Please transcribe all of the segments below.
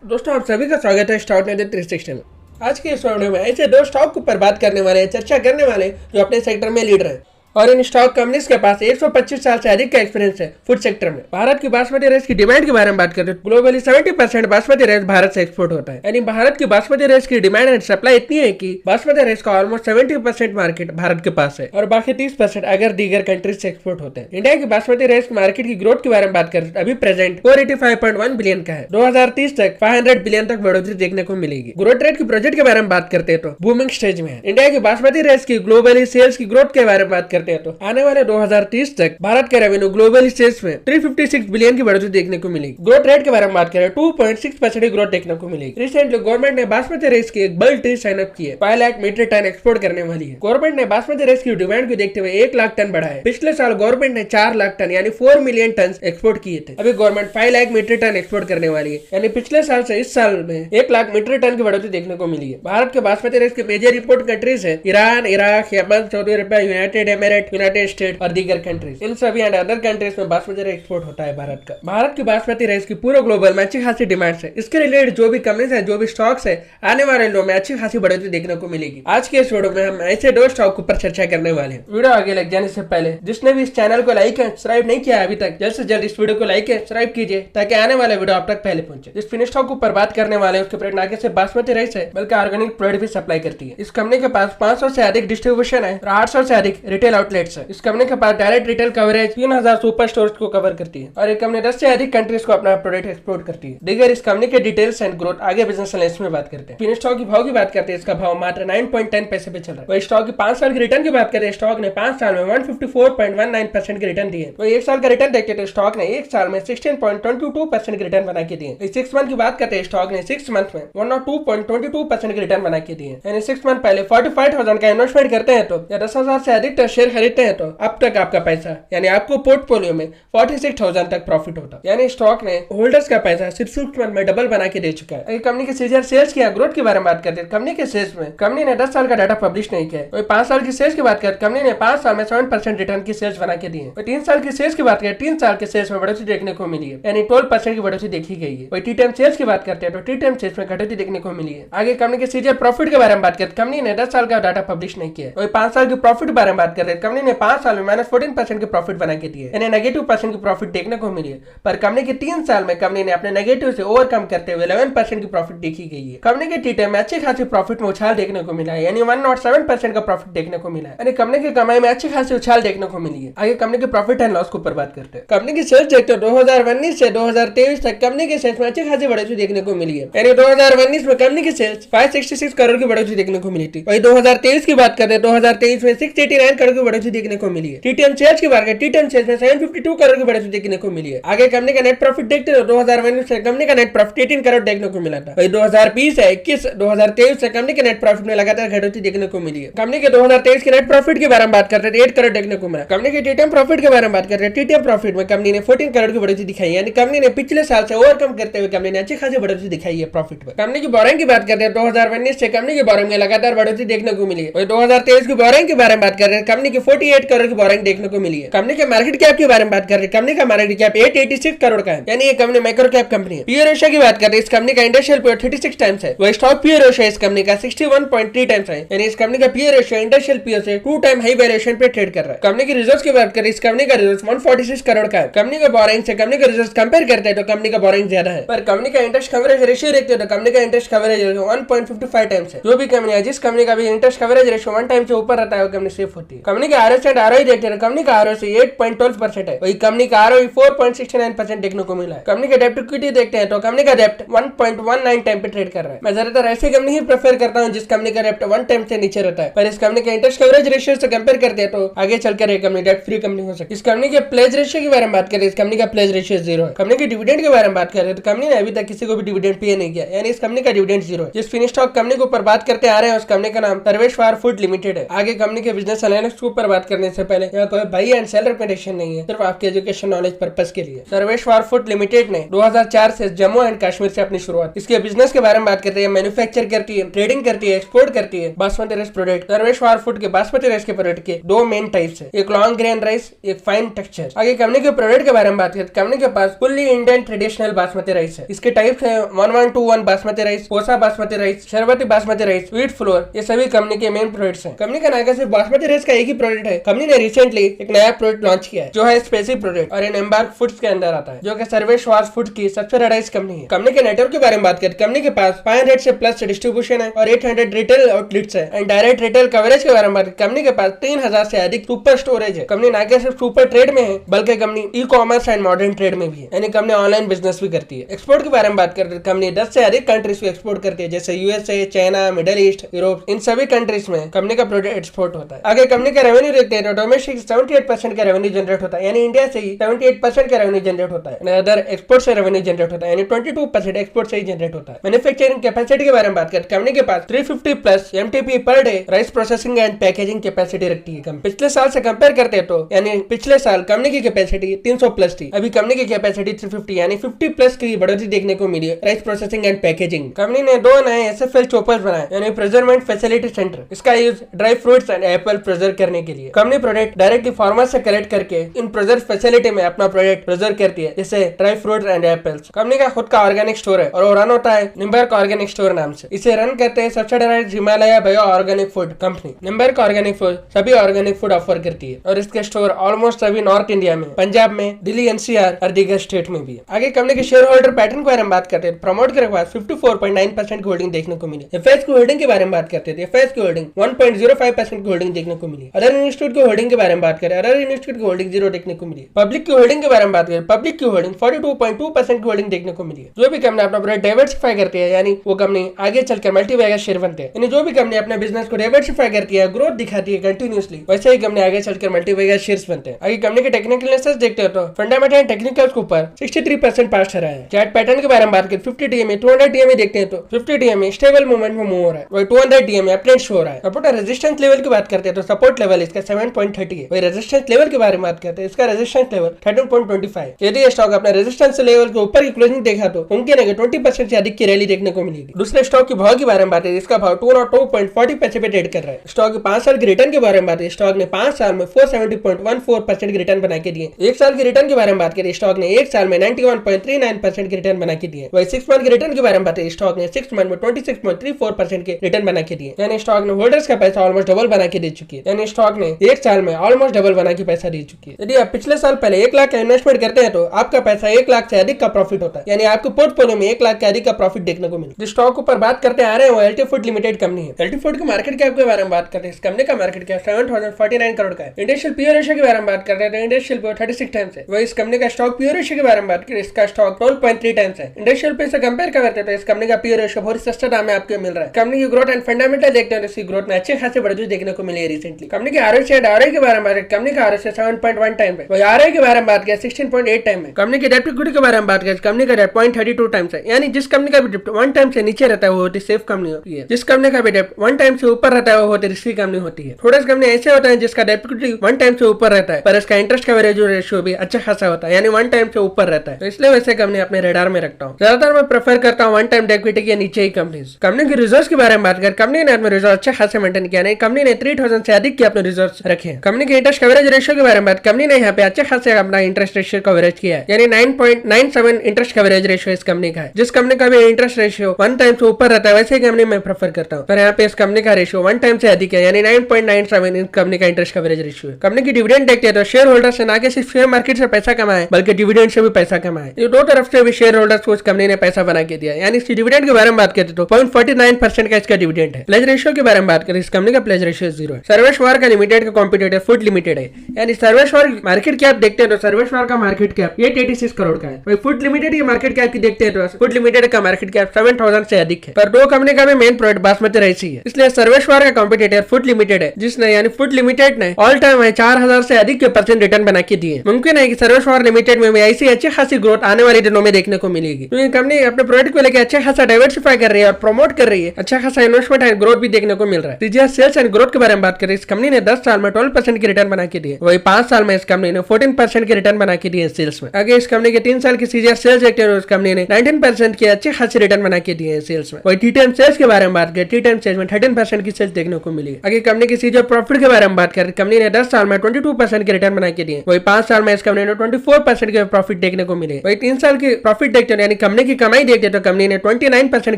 दोस्तों आप सभी का स्वागत है स्टॉक निफ्टी 360 में। आज के इस वीडियो में ऐसे दो स्टॉक के ऊपर बात करने वाले हैं, चर्चा करने वाले जो अपने सेक्टर में लीडर हैं और इन स्टॉक कंपनीज के पास 125 साल से अधिक का एक्सपीरियंस है फूड सेक्टर में। भारत की बासमती राइस की डिमांड के बारे में बात करते हैं। ग्लोबली 70% बासमती राइस भारत से एक्सपोर्ट होता है, यानी भारत की बासमती राइस की डिमांड एंड सप्लाई इतनी है कि बासमती राइस का ऑलमोस्ट 70% मार्केट भारत के पास है और बाकी 30% अगर दीगर कंट्रीज से एक्सपोर्ट होते हैं। इंडिया की बासमती राइस मार्केट की ग्रोथ के बारे में बात करें, अभी प्रेजेंट 485.1 बिलियन का है। 2030 तक 500 बिलियन तक बढ़ोतरी देखने को मिलेगी। ग्रोथ रेट की प्रोजेक्ट के बारे में बात करते हैं तो बूमिंग स्टेज में है। इंडिया की बासमती राइस की ग्लोबली सेल्स की ग्रोथ के बारे में बात करते हैं तो आने वाले 2030 तक भारत के रेवेन्यू ग्लोबली सेल्स में 356 बिलियन की बढ़ोतरी देखने को मिलेगी। ग्रोथ रेट के बारे में बात करें 2.6% की ग्रोथ देखने को मिलेगी। रिसेंटली गवर्नमेंट ने बासमती राइस की एक बल्क ट्री साइन अप की है। 5 लाख मीट्रिक टन एक्सपोर्ट करने वाली है। गवर्नमेंट ने बासमती राइस की डिमांड को देखते हुए 1 लाख टन बढ़ाया है। पिछले साल गवर्नमेंट ने 4 लाख टन यानी 4 मिलियन टन एक्सपोर्ट किए थे। अभी government 5 lakh metric ton export करने वाली है, यानी पिछले साल से इस साल में 1 लाख मीट्रिक टन की बढ़ोतरी देखने को मिली है। भारत के बासमती राइस के मेजर इंपोर्ट कंट्रीज है ईरान, इराक, यमन, सऊदी अरब, यूनाइटेड एमिरेट, यूनाइटेड स्टेट और दीगर कंट्रीज। इन सभी एंड अदर कंट्रीज में बासमती राइस एक्सपोर्ट होता है भारत का। भारत की बासमती राइस की पूरे ग्लोबल में अच्छी खासी डिमांड है। इसके रिलेटेड जो भी कंपनीज है, जो भी स्टॉक्स है, आने वाले दिनों में अच्छी खासी बढ़ोतरी देखने को मिलेगी। आज के इस वीडियो में हम ऐसे दो स्टॉक के ऊपर चर्चा करने वाले हैं। वीडियो आगे लग जाने से पहले जिसने भी इस चैनल को लाइक एंड सब्सक्राइब नहीं किया अभी तक, जल्द से जल्द इस वीडियो को लाइक एंड सब्सक्राइब कीजिए ताकि आने वाले वीडियो आप तक पहले पहुंचे। जिस फिनिश स्टॉक के ऊपर बात करने वाले हैं उसके प्रोडक्ट ना कि सिर्फ बासमती राइस है बल्कि ऑर्गेनिक प्रोडक्ट भी सप्लाई करती है। इस कंपनी के पास 500 से अधिक डिस्ट्रीब्यूशन है और 800 से अधिक रिटेल आउटलेट्स है। इस कंपनी के पास direct retail coverage 3000 super stores को कवर करती है और एक कंपनी 10 से अधिक कंट्रीज को अपना प्रोडक्ट एक्सपोर्ट करती है। दीगर इस कंपनी के डिटेल्स एंड ग्रोथ आगे बिजनेस एनालिसिस में बात करते हैं। फिनिश स्टॉक की भाव की बात करते हैं, इसका भाव मात्र 9.10 पैसे पे चल रहा है। वही स्टॉक की 5 साल की रिटर्न की बात करें, स्टॉक ने 5 साल में 154.19% की रिटर्न दी है। वही 1 साल का रिटर्न देखते तो स्टॉक ने 1 साल में 16.22% की रिटर्न बना के दिए। 6 मंथ की बात करते हैं, स्टॉक ने 6 मंथ में 102.22% की रिटर्न बना के दिए। यानी 6 मंथ पहले 45,000 का इन्वेस्टमेंट करते हैं तो या 10,000 से अधिक शेयर खरीदते हैं तो अब तक आपका पैसा यानी आपको पोर्टफोलियो में 46,000 तक प्रॉफिट होता। यानी स्टॉक ने होल्डर्स का पैसा सिर्फ 6 मंथ में डबल बना के दे चुका है। कंपनी के सीजर सेल्स की ग्रोथ के बारे में बात करते हैं। कंपनी के सेल्स में कंपनी ने 10 साल का डाटा पब्लिश नहीं किया है। 5 साल की सेल्स की बात करें, कंपनी ने 5 साल में 7% रिटर्न की सेल्स बना के दी है। 3 साल की सेल्स की बात करें, 3 साल के सेल्स में बढ़ोतरी देखने को मिली है, यानी 12% की बढ़ोतरी देखी गई है। वही टी टाइम सेल्स की बात करते हैं तो टी टाइम सेल्स में घटोतरी देखने को मिली है। आगे कंपनी के सीजर प्रॉफिट के बारे में बात करते हैं, कंपनी ने 10 साल का डाटा पब्लिश नहीं किया है। वही 5 साल की प्रॉफिट के बारे में बात कर रहे हैं, कंपनी ने 5 साल में -14% की प्रॉफिट बना के दी है, यानी -% की प्रॉफिट देखने को मिली है। पर कंपनी के 3 साल में कंपनी ने अपने नेगेटिव से ओवरकम करते हुए 11% की प्रॉफिट देखी गई है। कंपनी के टी टाइम में अच्छी खासी प्रॉफिट में उछाल देखने को मिला है, यानी 107% का प्रॉफिट देखने को मिला है, यानी कंपनी की कमाई में अच्छी खासी उछाल देखने को मिली है। आगे कंपनी के प्रॉफिट एंड लॉस के ऊपर बात करते हैं। कंपनी की सेल्स देखते हैं 2019 से 2023 तक कंपनी के सेल्स में अच्छी खासी बढ़ोतरी देखने को मिली है, यानी 2019 में कंपनी की सेल्स 566 करोड़ की बढ़ोतरी देखने को मिली थी। वही 2023 की बात करते हैं, 2023 में 689 करोड़ की बढ़ोतरी देखने को मिली है। टीटीएम सेल्स की बात करें, टीटीएम सेल्स में 752 करोड़ की बढ़ोतरी देखने को मिली है। आगे कंपनी का नेट प्रॉफिट देखते हैं, 2019 से कंपनी का नेट प्रॉफिट 18 करोड़ देखने को मिला था। वही 2020 है 21 2023 से कंपनी के नेट प्रॉफिट में लगातार घटोतरी देखने को मिली है। कंपनी के 2023 के नेट प्रॉफिट के बारे में बात करते हैं, 8 करोड़ देखने को मिला। कंपनी के टीटीएम प्रॉफिट के बारे में बात करते हैं, टीटीएम प्रॉफिट में कंपनी ने 14 करोड़ की बढ़ोतरी दिखाई, यानी कंपनी ने पिछले साल से ओवरकम करते हुए कंपनी ने अच्छी खासी बढ़ोतरी दिखाई है प्रॉफिट में। कंपनी की बोरिंग की बात करते हैं, 2019 से कंपनी की बोरिंग में लगातार बढ़ोतरी देखने को मिली है। वही 2023 की बोरिंग के बारे में बात कर रहे हैं, कंपनी की 48 करोड़ की बोरिंग देखने को मिली है। कंपनी के मार्केट कैप के बारे में बात कर रहे हैं, कंपनी का मार्केट कैप 886 करोड़ का है, यानी ये कंपनी माइक्रो कैप कंपनी है। पीई रेशियो की बात कर रहे हैं, इस कंपनी का इंडस्ट्रियल पीई 36 टाइम्स है। वही स्टॉक पीई रेशियो इस कंपनी का 61.3 टाइम्स है, यानी इस कंपनी का पीई रेशियो इंडस्ट्रियल पीई से 2 टाइम हाई वैल्यूएशन पे ट्रेड कर रहा है। कंपनी की रिजर्व्स की बात करें, इस कंपनी का रिजर्व्स 146 करोड़ का है। कंपनी का बोरिंग से कंपनी का रिजर्व्स कंपेयर करते हैं तो कंपनी का बोरिंग ज्यादा है, पर कंपनी का इंटरेस्ट कवरेज रेशियो देखते हैं तो कंपनी का इंटरेस्ट कवरेज 1.55 टाइम्स है। जो भी कंपनी है, जिस कंपनी का भी इंटरेस्ट कवरेज रेशियो 1 टाइम से ऊपर रहता है वो कंपनी सेफ होती है। कंपनी का आरओसी एंड आरओई देखते हैं, कंपनी का आरओसी 8.12% है। वही कंपनी का आरओई 4.69% देखने को मिला है। कंपनी का डेब्ट इक्विटी देखते हैं तो कंपनी का डेब्ट 1.19 टाइम पे ट्रेड कर रहा है। मैं ज्यादातर ऐसी कंपनी ही प्रेफर करता हूं जिस कंपनी का डेब्ट 1 टाइम से नीचे रहता है, पर इस कंपनी का इंटरेस्ट कवरेज रेशियो से कंपेयर करते हैं तो आगे चलकर एक कंपनी डेब्ट फ्री कंपनी हो सकती है। इस कंपनी के प्लेज रेशियो के बारे में बात करें, इस कंपनी का प्लेज रेशियो 0 है। कंपनी के डिविडेंड के बारे में बात करें तो कंपनी ने अभी तक किसी को भी डिविडेंड पे नहीं किया, यानी इस कंपनी का डिविडेंड 0 है। जिस फिनिश स्टॉक कंपनी के ऊपर बात करते आ रहे हैं उस कंपनी का नाम सर्वेश्वर फूड लिमिटेड है। आगे कंपनी के बिजनेस एनालिस्ट के ऊपर बात करने से पहले यहाँ कोई बाई एंड सेल रिकमेंडेशन नहीं है, सिर्फ आपके एजुकेशन नॉलेज पर्पस के लिए। सर्वेश्वर फूड लिमिटेड ने 2004 से जम्मू एंड कश्मीर से अपनी शुरुआत, इसके बिजनेस के बारे में बात करते हैं। मैन्युफैक्चर करती है, ट्रेडिंग करती है, एक्सपोर्ट करती है basmati rice product. Sarveshwar food के बासमती राइस के प्रोडक्ट के दो मेन टाइप्स है, एक लॉन्ग ग्रेन राइस, एक फाइन टेक्सचर। आगे कंपनी के प्रोडक्ट के बारे में बात करते हैं। कंपनी के पास fully Indian traditional basmati rice है। इसके टाइप्स है 1121 basmati rice, Kosa basmati rice, Sharbati basmati rice, wheat flour. ये सभी कंपनी के मेन प्रोडक्ट्स हैं। कंपनी का नाम सिर्फ बासमती राइस का एक ही प्रोडक्ट है। कंपनी ने रिसेंटली एक नया प्रोडक्ट लॉन्च किया है जो है स्पेसिफिक प्रोडक्ट और इन एम्बार्क फूड्स के अंदर आता है, जो कि सर्वेश्वर फूड की सबसे बड़ी कंपनी है। कंपनी के नेटवर्क के बारे में बात करें, कंपनी के पास 500 से प्लस डिस्ट्रीब्यूशन है और 800 रिटेल आउटलेट्स है। एंड डायरेक्ट रिटेल कवरेज के बारे में बात करें, कंपनी के पास 3000 से अधिक सुपर स्टोरेज है। कंपनी ना सिर्फ सुपर ट्रेड में है बल्कि company e commerce and modern trade में भी है, यानी कंपनी ऑनलाइन बिजनेस भी करती है। एक्सपोर्ट के बारे में बात करते हैं, कंपनी 10 से अधिक कंट्रीज में एक्सपोर्ट करती है, जैसे USA, China, Middle East, Europe. इन सभी कंट्रीज में कंपनी का प्रोडक्ट एक्सपोर्ट होता है। आगे कंपनी का रेवेन्यू देखते हैं तो डोमेस्टिक 78% का रेवेन्यू जनरेट होता है, यानी इंडिया से ही 78% का रेवेन्यू जनरेट होता है। अदर एक्सपोर्ट से रेवेन्यू जनरेट होता है, यानी 22% एक्सपोर्ट से ही जनरेट होता है। मैन्युफैक्चरिंग कैपेसिटी के बारे में बात करते हैं, कंपनी के पास 350 plus MTP per day rice processing and packaging capacity रखती है। पिछले साल से कंपेयर करते हैं तो यानी पिछले साल कंपनी की कैपेसिटी 300 प्लस थी, अभी कंपनी की कैपेसिटी 350 यानी 50 प्लस की बढ़ोतरी देखने को मिली है rice processing and packaging. Company ने 2 नए एसएफएल चॉपर्स बनाए, यानी प्रिजर्वमेंट फैसिलिटी सेंटर। इसका use dry fruits and Apple preserve करने के लिए। कंपनी प्रोडक्ट डायरेक्टली फार्मर से कलेक्ट करके इन प्रिजर्व फैसिलिटी में अपना प्रोडक्ट प्रिजर्व करती है, जैसे dry fruits and apples. Company का खुद का ऑर्गेनिक स्टोर है और वो रन होता है निम्बर्क ऑर्गेनिक स्टोर नाम से। इसे रन करते हैं subsidised Himalaya bio organic food company. Nimbark organic food सभी ऑर्गेनिक फूड ऑफर करती है और इसके स्टोर ऑलमोस्ट सभी नॉर्थ इंडिया में, पंजाब में, दिल्ली एनसीआर और दीगर स्टेट में भी है। आगे कंपनी के शेयर होल्डर पैटर्न के बारे में बात करते हैं। प्रमोट के बाद 54.9% की होल्डिंग देखने को मिली। एफएस की होल्डिंग के बारे में बात करते थे, एफएस की होल्डिंग 1.05% की होल्डिंग देखने को मिली। अदर इंस्टीट्यूट की होल्डिंग के बारे में बात करें, अदर इंस्टीट्यूट की होल्डिंग 0 देखने को मिली। पब्लिक की होल्डिंग के बारे में बात करें, पब्लिक की होल्डिंग 42.2% की होल्डिंग देखने को मिली है। जो भी कंपनी अपना प्रोडक्ट डाइवर्सिफाई करती है, यानी वो कंपनी आगे चलकर मल्टीबैगर शेयर बनते हैं। यानी जो भी कंपनी अपने बिजनेस को डाइवर्सिफाई करती है, ग्रोथ दिखाती है कंटिन्यूअसली, वैसे ही कंपनी आगे चलकर मल्टीबैगर शेयर्स बनते हैं। आगे कंपनी के टेक्निकल एनालिसिस देखते हैं तो फंडामेंटल एंड टेक्निकल्स के ऊपर 63% पास रहा है। चार्ट पैटर्न के बारे में बात करें, 50 डीएमए 200 डीएमए देखते हैं तो 50 डीएमए स्टेबल मूवमेंट में मूव हो रहा है, वही 200 डीएमए अपट्रेंड शो हो रहा है। सपोर्ट और रेजिस्टेंस लेवल की बात करते हैं तो सपोर्ट लेवल इसका 7.30 है, वही रेजिस्टेंस लेवल के बारे में बात करते हैं, इसका रेजिस्टेंस लेवल 13.25। यदि ये स्टॉक अपने रेजिस्टेंस लेवल के ऊपर की क्लोजिंग देखा तो मुमकिन है कि 20% से अधिक की रैली देखने को मिलेगी। दूसरे स्टॉक के भाव के बारे में बात है, इसका भाव 202.40 पैसे पे ट्रेड कर रहा है। स्टॉक के 5 साल के रिटर्न के बारे में बात है, स्टॉक ने 5 साल में 470.14% की रिटर्न बना के दिए। 1 साल के रिटर्न के बारे में बात करें, स्टॉक ने 1 साल में 91.39% की रिटर्न बना के दिए। वही 6 मंथ के रिटर्न के बारे में बात है, स्टॉक ने 6 मंथ में 26.34% के रिटर्न बना के दिए। यानी स्टॉक ने होल्डर्स का पैसा ऑलमोस्ट डबल बना के दे चुकी है, यानी स्टॉक ने 1 साल में ऑलमोस्ट डबल बना के पैसा दे चुकी है। यदि आप पिछले साल पहले 1 लाख का इन्वेस्टमेंट करते हैं तो आपका पैसा 1 लाख से अधिक का प्रॉफिट होता है, यानी आपके पोर्टफोलियो में 1 लाख के अधिक का प्रॉफिट देखने को मिले। जिस स्टॉक ऊपर बात करते आ रहे हैं वो एलटी फूड लिमिटेड कंपनी है। एलटी फूड के मार्केट कैप के बारे में बात करते हैं, इस कंपनी का मार्केट कैप 7049 करोड़ का है। इंडस्ट्रियल पीओ रेशियो के बारे में बात करते हैं तो इंडस्ट्रियल पीओ 36 टाइम्स है। वही इस कंपनी का स्टॉक पीओ रेशियो के बारे में बात करें, इसका स्टॉक 12.3 टाइम्स है। इंडस्ट्रियल पे से कंपेयर करते हैं तो इस कंपनी का पीओ रेशियो बहुत सस्ता दाम में आपको मिल रहा है। कंपनी की ग्रोथ एंड फंडामेंटल देखते हैं तो इसकी ग्रोथ में अच्छे खासे बढ़ोतरी देखने को मिली है रिसेंटली। कंपनी के आरओसी एंड आरओई के बारे में बात करें, कंपनी का आरओसी 7.1 टाइम है। वही आरओई के बारे में बात करें 16.8 टाइम है। कंपनी के डेट इक्विटी के बारे में बात करें, कंपनी का डेट 0.32 टाइम्स है, यानी जिस कंपनी का भी डेट 1 टाइम से नीचे रहता है वो होती सेफ कंपनी होती है। जिस कंपनी का भी डेट 1 टाइम से ऊपर रहता है वो होती रिस्की कंपनी होती है। थोड़े कंपनी ऐसे होता है जिसका डेट इक्विटी 1 टाइम से ऊपर रहता है पर इसका इंटरेस्ट कवरेज रेशियो भी अच्छा खासा होता है, यानी 1 टाइम से ऊपर रहता है, तो इसलिए वैसे कंपनी अपने रेडार में रखता हूँ। ज्यादातर मैं प्रेफर करता हूँ 1 टाइम डेट इक्विटी के नीचे ही कंपनीज। कंपनी के रिजर्व्स के बारे में बात करें, कंपनी ने अपने रिजर्व अच्छे खासे मेंटेन किया, कंपनी ने 3000 से अधिक के अपने रिजर्व रखे। कंपनी के इंटरेस्ट कवरेज रेशियो के बारे में बात, कंपनी ने यहाँ पे अच्छे खासे अपना इंटरेस्ट रेशियो कवरेज किया है, यानी 9.97 इंटरेस्ट कवरेज रेशियो इस कंपनी का है। जिस कंपनी का भी इंटरेस्ट रेशियो 1 टाइम से ऊपर रहता है वैसे ही कंपनी मैं प्रेफर करता हूँ, पर यहाँ पे इस कंपनी का रेशियो 1 टाइम से अधिक है, यानी 9.97 इस कंपनी का इंटरेस्ट कवरेज रेशियो है। कंपनी की डिविडेंड देखते हैं तो शेयर होल्डर से ना कि सिर्फ शेयर मार्केट से पैसा कमाए बल्कि डिविडेंड से भी पैसा कमाए, ये दो तरफ से भी शेयर होल्डर्स को इस कंपनी ने पैसा बना के दिया, यानी इसकी डिविडेंड के बारे में बात करते तो 0.49% का इसका डिविडेंड है। प्लेज रेशियो के बारे में बात करें, इस कंपनी का प्लेज रेशियो 0 है। सर्वेश्वर का लिमिटेड का कॉम्पिटिटर फूड लिमिटेड है, यानी सर्वेश्वर मार्केट कैप देखते हैं तो सर्वेश्वर का मार्केट कैप 886 करोड़ का है। वही फूड लिमिटेड की मार्केट कैप की देखते हैं तो फूड लिमिटेड का मार्केट कैप 7000 से अधिक है, पर दो कंपनी का भी मेन प्रोडक्ट बासमती राइस ही है, इसलिए सर्वेश्वर का कॉम्पिटिटर फूड लिमिटेड है, जिसने यानी फूड लिमिटेड ने ऑल टाइम 4000 से अधिक के % रिटर्न बना के दिए। मुमकिन है कि सर्वेश्वर लिमिटेड में भी ऐसी अच्छी खासी ग्रोथ आने वाले दिनों में देखने को मिलेगी, क्योंकि कंपनी अपने प्रोडक्ट को लेकर अच्छा खासा डाइवर्सिफाई कर रही है और प्रमोट कर रही है, अच्छा खासा इन्वेस्टमेंट एंड ग्रोथ भी देखने को मिल रहा है। तीसरा सेल्स एंड ग्रोथ के बारे में बात करें, इस कंपनी ने 10 साल में 12% की रिटर्न बना के दिए, वही 5 साल में इस कंपनी ने 14% की रिटर्न बना के दिए सेल्स में। आगे इस कंपनी के 3 साल की सीजीआर सेल्स देखते हैं, उस कंपनी ने 19% की अच्छी खासी रिटर्न बना के दिए सेल्स में। वही टी टाइम सेल्स के बारे में बात करें, टी टाइम सेल्स में 13% की सेल्स देखने को मिली। आगे कंपनी की सीजीआर प्रॉफिट के बारे में बात करें, कंपनी ने 10 साल में 22% की रिटर्न बना के दिए, वही 5 साल में इस कंपनी ने 24% के प्रॉफिट देखने को मिले। वही 3 साल की प्रॉफिट देखते हैं, यानी कंपनी की कमाई देखते तो कंपनी ने 29%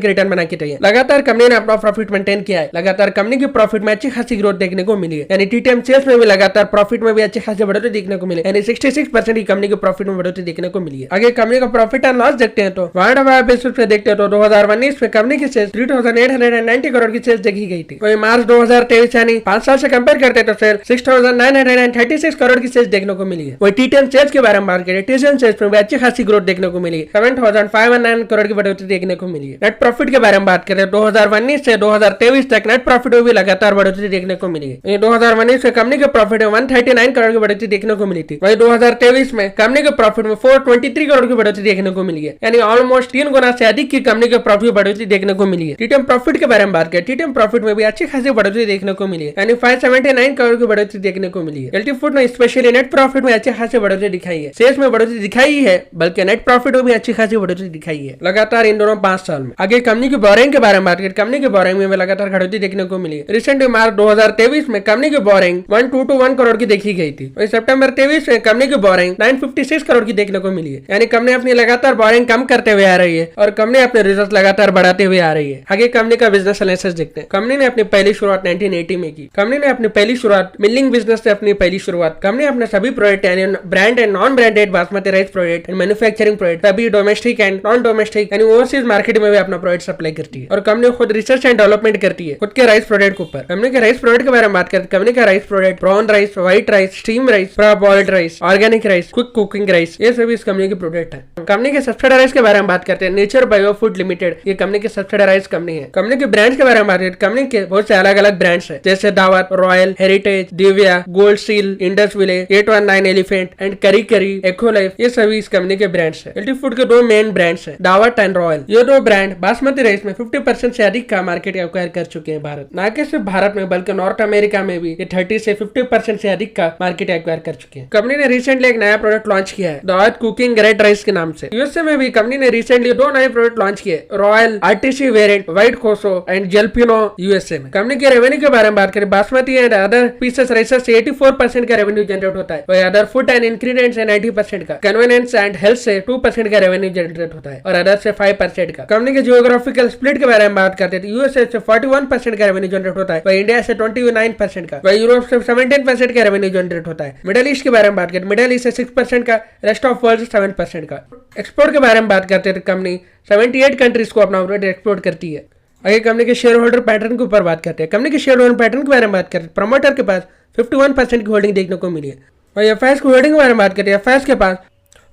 की रिटर्न बना के दिए। लगातार कंपनी ने अपना प्रॉफिट मेंटेन किया है, लगातार कंपनी की प्रॉफिट में अच्छी खासी ग्रोथ देखने को मिली है, यानी टी टाइम सेल्स में भी लगातार प्रॉफिट में भी अच्छी खासी बढ़ोतरी देखने को मिली, यानी 66% की कंपनी के प्रॉफिट में बढ़ोतरी देखने को मिली है। आगे कंपनी का प्रॉफिट एंड लॉस देखते हैं, तो वर्ल्ड वाइड बेसिस पे देखते हैं तो 2019 में कंपनी की सेल्स 3890 करोड़ की सेल्स देखी गई थी। वही मार्च 2023 यानी 5 साल से कंपेयर करते तो सेल्स 6936 करोड़ की सेल्स देखने को मिली है। वही टी टाइम सेल्स के बारे में बात करें, टी टाइम सेल्स में भी अच्छी खासी ग्रोथ देखने को मिली, 7509 करोड़ की बढ़ोतरी देखने को मिली है। नेट प्रॉफिट के बारे में बात करें, 2019 से 2023 तक नेट प्रॉफिट में भी लगातार बढ़ोतरी देखने को मिली है। 2019 में कंपनी के प्रॉफिट में 139 करोड़ की बढ़ोतरी देखने को मिली थी, वही 2023 में कंपनी के प्रॉफिट में 423 करोड़ की बढ़ोतरी देखने को मिली है, यानी ऑलमोस्ट 3 गुना से अधिक की कंपनी के प्रॉफिट बढ़ोतरी देखने को मिली है। टी टाइम प्रॉफिट के बारे में बात करें, टी टाइम प्रॉफिट में भी अच्छी खासी बढ़ोतरी देखने को मिली है, यानी 579 करोड़ की बढ़ोतरी देखने को मिली है। एलटी फूड ने स्पेशली नेट प्रॉफिट में अच्छी खासी बढ़ोतरी दिखाई है, सेल्स में बढ़ोतरी दिखाई है, बल्कि नेट प्रॉफिट में भी अच्छी खासी बढ़ोतरी दिखाई है लगातार इन दोनों 5 साल में। आगे कंपनी की बोरिंग के बारे में बात करें, कंपनी की बोरिंग में लगातार बढ़ोतरी देखने को मिली है। रिसेंटली मार्च 2023 में कंपनी की बोरिंग 1221 करोड़ की देखी गई थी, वही सितंबर 23 में कंपनी की बोरिंग 956 करोड़ की देखने को मिली है, यानी कंपनी अपनी लगातार बोरिंग कम करते हुए आ रही है और कंपनी अपने रिजल्ट लगातार बढ़ाते हुए आ रही है। आगे कंपनी का बिजनेस एनालिसिस देखते हैं। कंपनी ने अपनी पहली शुरुआत 1980 में की। कंपनी ने अपनी पहली शुरुआत मिलिंग बिजनेस से अपनी पहली शुरुआत। कंपनी अपने सभी प्रोडक्ट यानी brand and non branded basmati rice product and manufacturing product सभी डोमेस्टिक एंड नॉन डोमेस्टिक यानी ओवरसीज मार्केट में भी अपना प्रोडक्ट सप्लाई करती है, और कंपनी खुद रिसर्च एंड डेवलपमेंट करती है खुद के राइस प्रोडक्ट के ऊपर। कंपनी के राइस प्रोडक्ट के बारे में बात करते हैं, कंपनी का rice product brown rice, white rice, steam rice, boiled rice, organic rice, quick cooking rice, ये सभी इस कंपनी के प्रोडक्ट है। कंपनी के सब्सिडाइज के बारे में बात करते हैं, नेचर बायो फूड लिमिटेड ये कंपनी की सब्सिडाइज कंपनी है। कंपनी के ब्रांड्स के बारे में बात करते हैं, कंपनी के बहुत से अलग अलग ब्रांड्स है, जैसे दावत, royal, heritage, Divya, gold seal, Indus village, 819 elephant and करी करी, एको लाइफ, ये सभी इस कंपनी के ब्रांड्स है। एलटी फूड के 2 मेन ब्रांड्स है, दावत एंड रॉयल। ये 2 ब्रांड बासमती राइस में 50% से अधिक का मार्केट एक्वायर कर चुके हैं भारत, ना कि सिर्फ भारत में बल्कि नॉर्थ अमेरिका में भी ये 30 से 50% से अधिक का मार्केट एक्वायर कर चुके हैं। कंपनी ने रिसेंटली एक नया प्रोडक्ट लॉन्च किया है, दावत कुकिंग रेड राइस के नाम से। यूएसए में भी कंपनी ने रिसेंटली 2 नए प्रोडक्ट लॉन्च किए, रॉयल आरटीसी वेरिएंट, व्हाइट कोसो एंड जलपिनो यूएसए में। कंपनी के रेवेन्यू के बारे में बात करें, बासमती एंड अदर पीसेस राइसेस से 84% का रेवेन्यू जनरेट होता है, वही अदर फूड एंड इंग्रेडिएंट्स से 90% का, कन्वीनियंस एंड हेल्थ से 2% का रेवेन्यू जनरेट होता है और अदर से 5% का। कंपनी के जियोग्राफिकल स्प्लिट के बारे में बात करते हैं, यूएसए से 41% का रेवेन्यू जनरेट होता है, वही इंडिया से 29% का, वही यूरोप से 17% का रेवेन्यू जनरेट होता है। मिडिल ईस्ट के बारे में बात करें, मिडिल ईस्ट से 6% का, रेस्ट ऑफ वर्ल्ड से 7% का। एक्सपोर्ट के बारे में बात करते हैं, कंपनी 78 कंट्रीज को अपना प्रोडक्ट एक्सपोर्ट करती है। आगे कंपनी के शेयर होल्डर पैटर्न के ऊपर बात करते हैं, कंपनी के शेयर होल्डर पैटर्न के बारे में बात करते हैं, प्रमोटर के पास 51% की होल्डिंग देखने को मिली है, और एफआईएस की होल्डिंग के बारे में बात करते हैं, एफआईएस के पास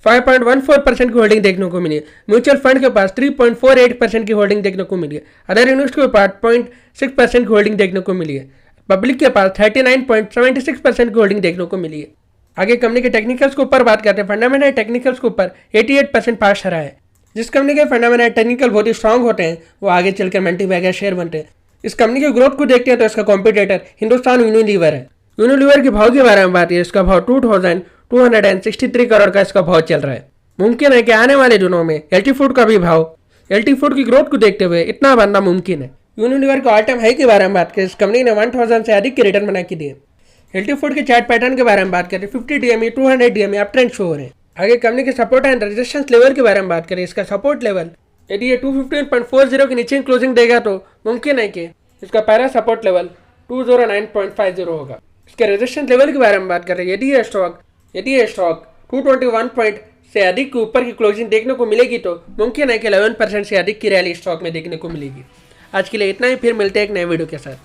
5.14% की होल्डिंग देखने को मिली है, म्यूचुअल फंड के पास 3.48% की होल्डिंग देखने को मिली है, अदर इन्वेस्टर के पास 0.6% की होल्डिंग देखने को मिली है, पब्लिक के पास 39.76% की होल्डिंग देखने को मिली है। आगे कंपनी के टेक्निकल्स के ऊपर बात करते हैं, फंडामेंटल टेक्निकल्स के ऊपर 88% पास रहा है। जिस कंपनी के फंडामेंटल टेक्निकल बहुत ही स्ट्रांग होते हैं वो आगे चलकर मल्टी बैगर शेयर बनते हैं। इस कंपनी की ग्रोथ को देखते हैं तो इसका कॉम्पिटिटर हिंदुस्तान यूनिलीवर है। यूनिलीवर के भाव के बारे में बात है, इसका भाव 2263 करोड़ का इसका भाव चल रहा है। मुमकिन है कि आने वाले दिनों में एलटी फूड का भी भाव एलटी फूड की ग्रोथ को देखते हुए इतना बनना मुमकिन है। यूनिलीवर के ऑल टाइम हाई के बारे में बात करें, इस कंपनी ने 1000 से अधिक की रिटर्न बना के दिए। एलटी फूड के चार्ट पैटर्न के बारे में बात करें, 50 DME 200 DME up trend show हो रहे हैं। आगे कंपनी के सपोर्ट एंड रेजिस्टेंस लेवल के बारे में बात करें, इसका सपोर्ट लेवल यदि ये 215.40 के नीचे क्लोजिंग देगा तो मुमकिन है कि इसका पहला सपोर्ट लेवल 209.50 होगा। इसके रेजिस्टेंस लेवल के बारे में बात करें, यदि ये स्टॉक 221 पॉइंट से अधिक के ऊपर की क्लोजिंग देखने को मिलेगी तो मुमकिन है कि 11% से अधिक की रैली स्टॉक में देखने को मिलेगी। आज के लिए इतना ही, फिर मिलते हैं एक नए वीडियो के साथ।